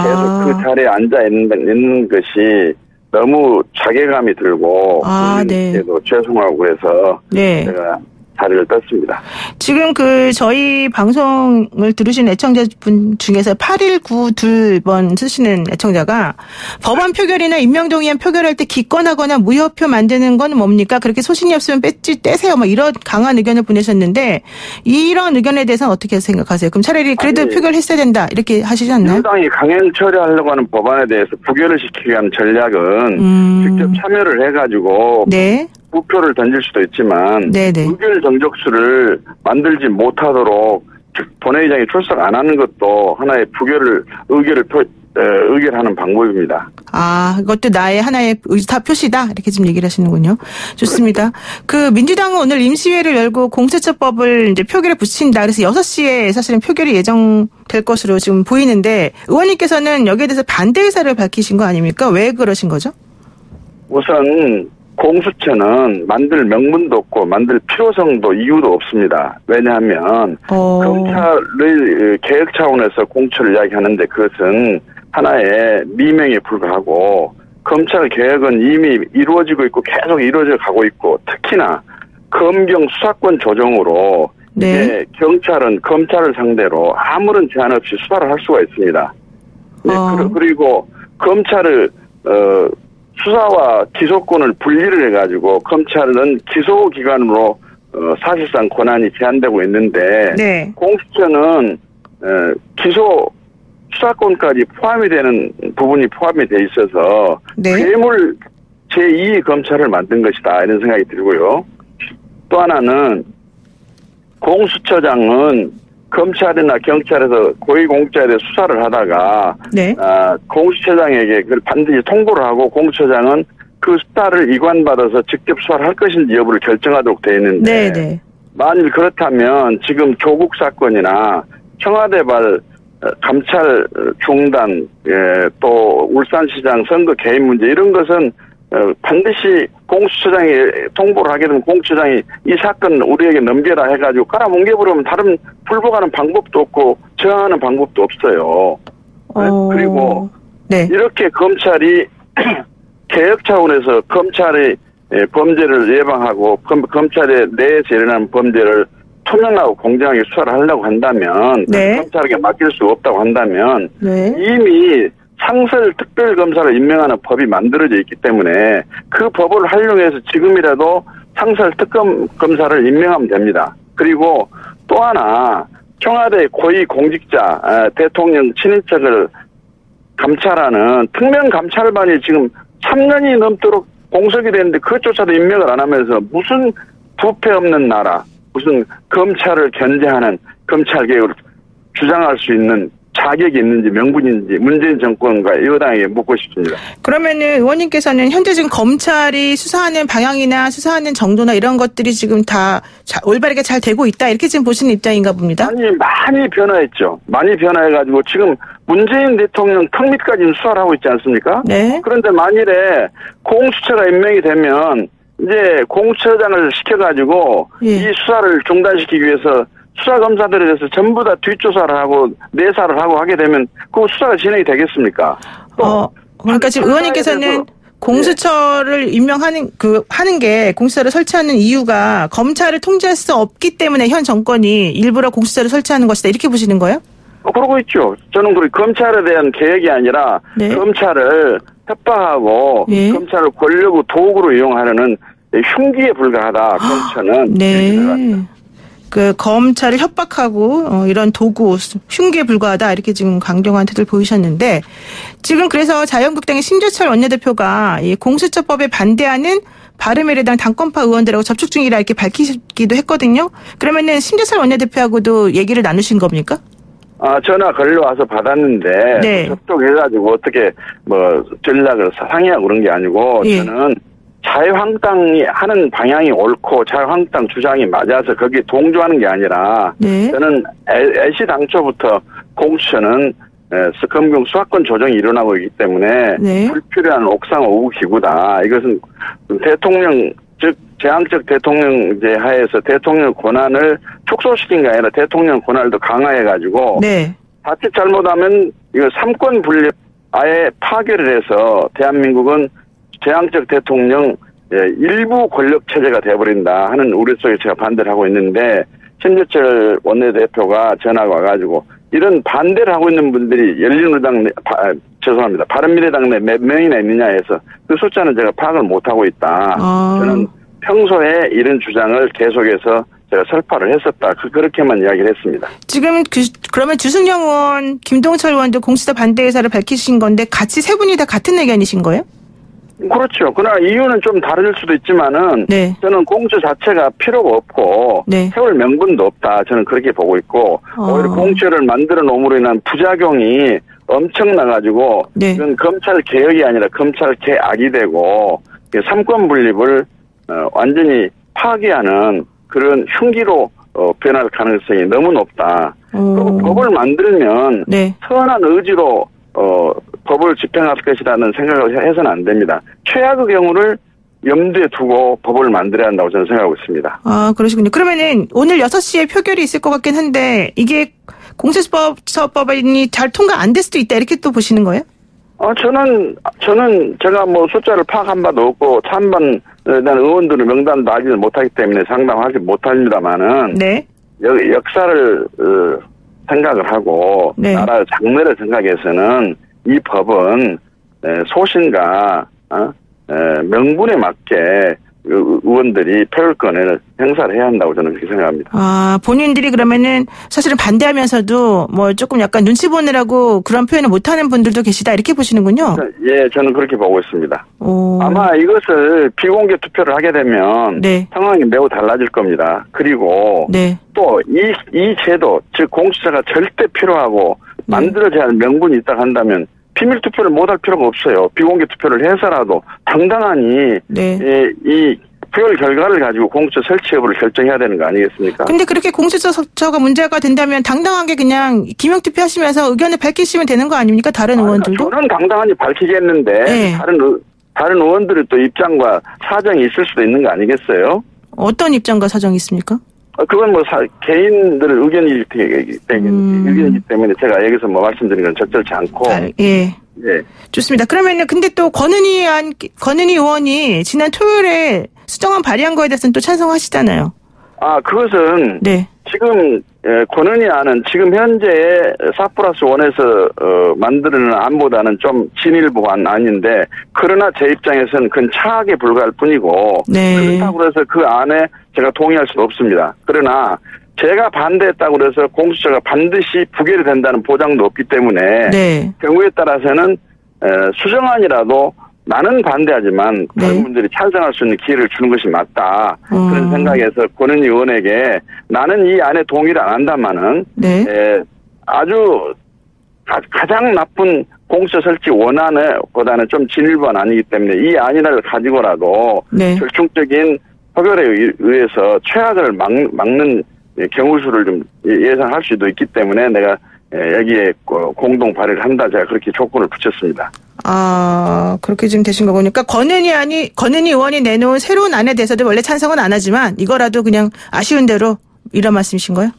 계속 그 자리에 앉아 있는 것이 너무 자괴감이 들고 국민께도 죄송하고 그래서 제가 자리를 떴습니다. 지금 저희 방송을 들으신 애청자분 중에서 8192번 쓰시는 애청자가 법안 표결이나 임명동의안 표결할 때 기권하거나 무효표 만드는 건 뭡니까? 그렇게 소신이 없으면 배지 떼세요. 뭐 이런 강한 의견을 보내셨는데 이런 의견에 대해서는 어떻게 생각하세요? 그럼 차라리 그래도 표결했어야 된다 이렇게 하시지 않나요? 민주당이 강행 처리하려고 하는 법안에 대해서 부결을 시키기 위한 전략은 직접 참여를 해가지고 무표를 던질 수도 있지만 의결 정적수를 만들지 못하도록 본회의장에 출석 안 하는 것도 하나의 의결하는 방법입니다. 그것도 나의 하나의 의사 표시다 이렇게 지금 얘기를 하시는군요. 좋습니다. 그 민주당은 오늘 임시회를 열고 공수처법을 이제 표결에 붙인다. 그래서 6시에 사실은 표결이 예정될 것으로 지금 보이는데 의원님께서는 여기에 대해서 반대 의사를 밝히신 거 아닙니까? 왜 그러신 거죠? 우선 공수처는 만들 명분도 없고 만들 필요성도 이유도 없습니다. 왜냐하면 검찰의 개혁 차원에서 공수처를 이야기하는데 그것은 하나의 미명에 불과하고 검찰 개혁은 이미 이루어지고 있고 계속 이루어져 가고 있고 특히나 검경 수사권 조정으로 이제 경찰은 검찰을 상대로 아무런 제한 없이 수사를 할 수가 있습니다. 그리고 검찰의 수사와 기소권을 분리를 해가지고 검찰은 기소기관으로 사실상 권한이 제한되고 있는데 공수처는 기소 수사권까지 포함이 되는 부분이 포함이 돼 있어서 괴물 제2 검찰을 만든 것이다 이런 생각이 들고요. 또 하나는 공수처장은 검찰이나 경찰에서 고위공직자에 대해 수사를 하다가 공수처장에게 그걸 반드시 통보를 하고 공수처장은 그 수사를 이관받아서 직접 수사를 할 것인지 여부를 결정하도록 되어 있는데 만일 그렇다면 지금 조국 사건이나 청와대발 감찰 중단 또 울산시장 선거 개입 문제 이런 것은 반드시 공수처장이 통보를 하게 되면 공수처장이 이 사건 우리에게 넘겨라 해가지고 깔아뭉개버리면 다른 불복하는 방법도 없고 저항하는 방법도 없어요. 그리고 네. 이렇게 검찰이 개혁 차원에서 검찰의 범죄를 예방하고 검찰의 내에서 일어나는 범죄를 투명하고 공정하게 수사를 하려고 한다면 네. 검찰에게 맡길 수 없다고 한다면 네. 이미 상설 특별검사를 임명하는 법이 만들어져 있기 때문에 그 법을 활용해서 지금이라도 상설 특검검사를 임명하면 됩니다. 그리고 또 하나 청와대 고위공직자 대통령 친인척을 감찰하는 특명감찰반이 지금 3년이 넘도록 공석이 됐는데 그것조차도 임명을 안 하면서 무슨 부패 없는 나라, 무슨 검찰을 견제하는 검찰개혁을 주장할 수 있는 자격이 있는지 명분인지 문재인 정권과 여당에게 묻고 싶습니다. 그러면은 의원님께서는 현재 지금 검찰이 수사하는 방향이나 수사하는 정도나 이런 것들이 지금 다 올바르게 잘 되고 있다 이렇게 지금 보시는 입장인가 봅니다. 아니 많이 변화했죠. 많이 변화해가지고 지금 문재인 대통령 턱 밑까지는 수사를 하고 있지 않습니까? 네. 그런데 만일에 공수처가 임명이 되면 이제 공수처장을 시켜가지고 예. 이 수사를 중단시키기 위해서 수사검사들에 대해서 전부 다 뒷조사를 하고 내사를 하고 하게 되면 그 수사가 진행이 되겠습니까? 그러니까 지금 의원님께서는 공수처를 임명하는 하는 게 공수처를 설치하는 이유가 검찰을 통제할 수 없기 때문에 현 정권이 일부러 공수처를 설치하는 것이다 이렇게 보시는 거예요? 그러고 있죠. 저는 검찰에 대한 개혁이 아니라 네. 검찰을 협박하고 네. 검찰을 권력의 도구로 이용하려는 흉기에 불과하다. 검찰은. 네. 그 검찰을 협박하고 이런 도구 흉기에 불과하다 이렇게 지금 강경한 태도를 보이셨는데 지금 그래서 자유한국당의 심재철 원내대표가 이 공수처법에 반대하는 바른미래당 당권파 의원들하고 접촉 중이라 이렇게 밝히기도 했거든요. 그러면은 심재철 원내대표하고도 얘기를 나누신 겁니까? 전화 걸려와서 받았는데 네. 접촉해가지고 어떻게 전략을 상의하고 그런 게 아니고 예. 저는 자유한국당이 하는 방향이 옳고 자유한국당 주장이 맞아서 거기에 동조하는 게 아니라 네. 저는 애시당초부터 공수처는 검경 수사권 조정이 일어나고 있기 때문에 네. 불필요한 옥상 오구 기구다. 이것은 대통령 즉 제왕적 대통령제 하에서 대통령 권한을 축소시킨 게 아니라 대통령 권한을 더 강화해가지고 네. 자칫 잘못하면 이거 삼권 분립 아예 파괴를 해서 대한민국은 제왕적 대통령 일부 권력 체제가 돼버린다 하는 우려 속에 제가 반대를 하고 있는데 심재철 원내대표가 전화가 와가지고 이런 반대를 하고 있는 분들이 열린우리당 죄송합니다. 바른미래당 내 몇 명이나 있느냐 해서 그 숫자는 제가 파악을 못하고 있다. 저는 평소에 이런 주장을 계속해서 제가 설파를 했었다. 그렇게만 이야기를 했습니다. 지금 그러면 주승영 의원, 김동철 의원도 공수처 반대 의사를 밝히신 건데 같이 세 분이 다 같은 의견이신 거예요? 그렇죠. 그러나 이유는 좀 다를 수도 있지만은 네. 저는 공수처 자체가 필요가 없고 네. 세울 명분도 없다. 저는 그렇게 보고 있고 오히려 공수처를 만들어 놓음으로 인한 부작용이 엄청나가지고 네. 이건 검찰 개혁이 아니라 검찰 개악이 되고 삼권 분립을 완전히 파괴하는 그런 흉기로 변할 가능성이 너무 높다. 그리고 법을 만들면 네. 선한 의지로 법을 집행할 것이라는 생각을 해서는 안 됩니다. 최악의 경우를 염두에 두고 법을 만들어야 한다고 저는 생각하고 있습니다. 그러시군요. 그러면은 오늘 6시에 표결이 있을 것 같긴 한데 이게 공수처법이 잘 통과 안 될 수도 있다 이렇게 또 보시는 거예요? 저는 제가 숫자를 파악한 바도 없고 찬반 의원들의 명단도 알지는 못하기 때문에 상담하지 못합니다만은 네. 역사를 생각을 하고 네. 나라의 장래를 생각해서는 이 법은 소신과 명분에 맞게 의원들이 표결권을 행사를 해야 한다고 저는 그렇게 생각합니다. 본인들이 그러면은 사실은 반대하면서도 조금 약간 눈치 보느라고 그런 표현을 못하는 분들도 계시다 이렇게 보시는군요. 예, 저는 그렇게 보고 있습니다. 아마 이것을 비공개 투표를 하게 되면 네. 상황이 매우 달라질 겁니다. 그리고 네. 또 이 제도 즉 공수처가 절대 필요하고 만들어져야 할 명분이 있다 한다면 비밀 투표를 못할 필요가 없어요. 비공개 투표를 해서라도 당당하니 네. 이 표결 결과를 가지고 공수처 설치 여부를 결정해야 되는 거 아니겠습니까? 근데 그렇게 공수처가 문제가 된다면 당당하게 그냥 기명 투표하시면서 의견을 밝히시면 되는 거 아닙니까? 다른 의원들도? 저는 당당하니 밝히겠는데 네. 다른 의원들의 또 입장과 사정이 있을 수도 있는 거 아니겠어요? 어떤 입장과 사정이 있습니까? 그건 뭐 개인들 의견이기 때문에 제가 여기서 뭐 말씀드리는 건 적절치 않고. 예. 예. 좋습니다. 그러면은 근데 또 권은희 의원이 지난 토요일에 수정안 발의한 거에 대해서는 또 찬성하시잖아요. 그것은 네. 지금 권은희 안은 지금 현재 4+1에서 만드는 안보다는 좀 진일보한 안인데 그러나 제 입장에서는 그건 차악에 불과할 뿐이고 네. 그렇다고 해서 그 안에 제가 동의할 수는 없습니다. 그러나 제가 반대했다고 해서 공수처가 반드시 부결이 된다는 보장도 없기 때문에 네. 경우에 따라서는 수정안이라도 나는 반대하지만 다른 분들이 찬성할 수 있는 기회를 주는 것이 맞다. 그런 생각에서 권은희 의원에게 나는 이 안에 동의를 안 한다마는 네. 아주 가장 나쁜 공수처 설치 원안보다는 좀 진일보한 아니기 때문에 이 안이라를 가지고라도 네. 결정적인 허결에 의해서 최악을 막는 경우수를 좀 예상할 수도 있기 때문에 내가 여기에 공동 발의를 한다. 제가 그렇게 조건을 붙였습니다. 그렇게 지금 되신 거군요. 그러니까 권은희 의원이 내놓은 새로운 안에 대해서도 원래 찬성은 안 하지만 이거라도 그냥 아쉬운 대로 이런 말씀이신 거예요?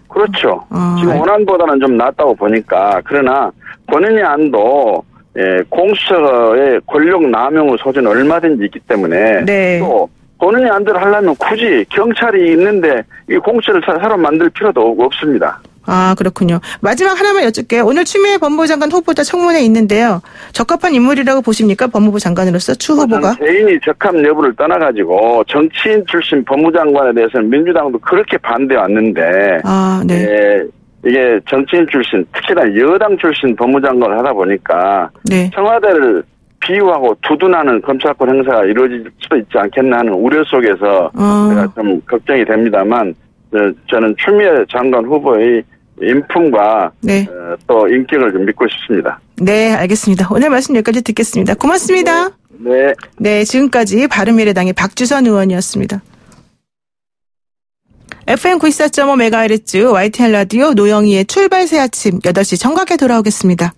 그렇죠. 지금 원안보다는 좀 낫다고 보니까 그러나 권은희 안도 공수처의 권력 남용의 소지는 얼마든지 있기 때문에 네. 또 권은희 안대로 하려면 굳이 경찰이 있는데 이 공수처를 새로 만들 필요도 없습니다. 그렇군요. 마지막 하나만 여쭙게요. 오늘 추미애 법무부 장관 후보자 청문회 있는데요. 적합한 인물이라고 보십니까? 법무부 장관으로서 추 후보가? 개인이 적합 여부를 떠나가지고 정치인 출신 법무장관에 대해서는 민주당도 그렇게 반대왔는데 네. 이게 정치인 출신, 특히나 여당 출신 법무장관을 하다 보니까 네. 청와대를 비유하고 두둔하는 검찰권 행사가 이루어질 수도 있지 않겠나 하는 우려 속에서 제가 좀 걱정이 됩니다만 저는 추미애 장관 후보의 인품과 네. 또 인격을 좀 믿고 싶습니다. 네, 알겠습니다. 오늘 말씀 여기까지 듣겠습니다. 고맙습니다. 네. 네, 지금까지 바른미래당의 박주선 의원이었습니다. FM 94.5MHz YTN 라디오 노영희의 출발 새 아침 8시 정각에 돌아오겠습니다.